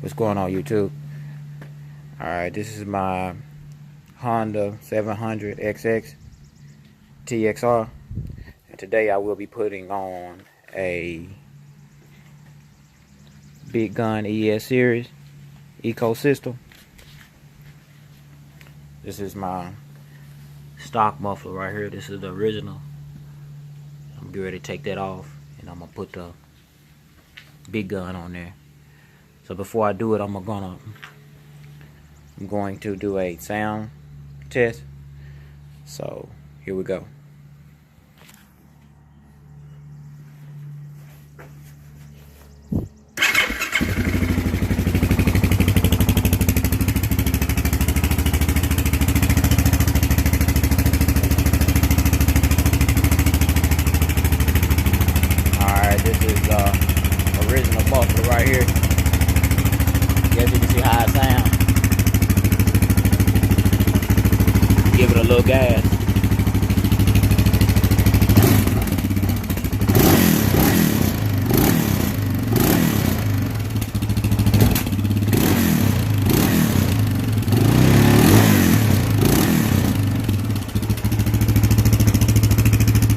What's going on, YouTube? Alright, this is my Honda 700XX TXR, and today I will be putting on a Big Gun ES series ecosystem. This is my stock muffler right here. This is the original. I'm getting ready to take that off, and I'm gonna put the Big Gun on there. So before I do it, I'm going to do a sound test. So here we go. Alright, this is original muffler right here. Guess you can see how it sounds. Give it a little gas.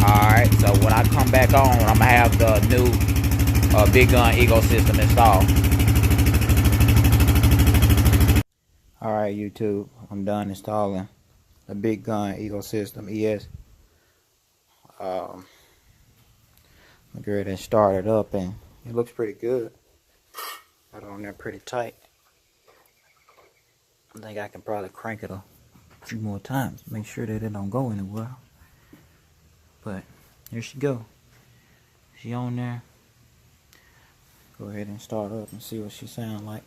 Alright, so when I come back on, I'm gonna have the new Big Gun ecosystem installed. Alright, YouTube, I'm done installing the Big Gun ecosystem ES. I'm get ready to start it up, and it looks pretty good. Got it on there pretty tight. I think I can probably crank it a few more times, make sure that it don't go anywhere. But here she go. She on there. Go ahead and start up and see what she sound like.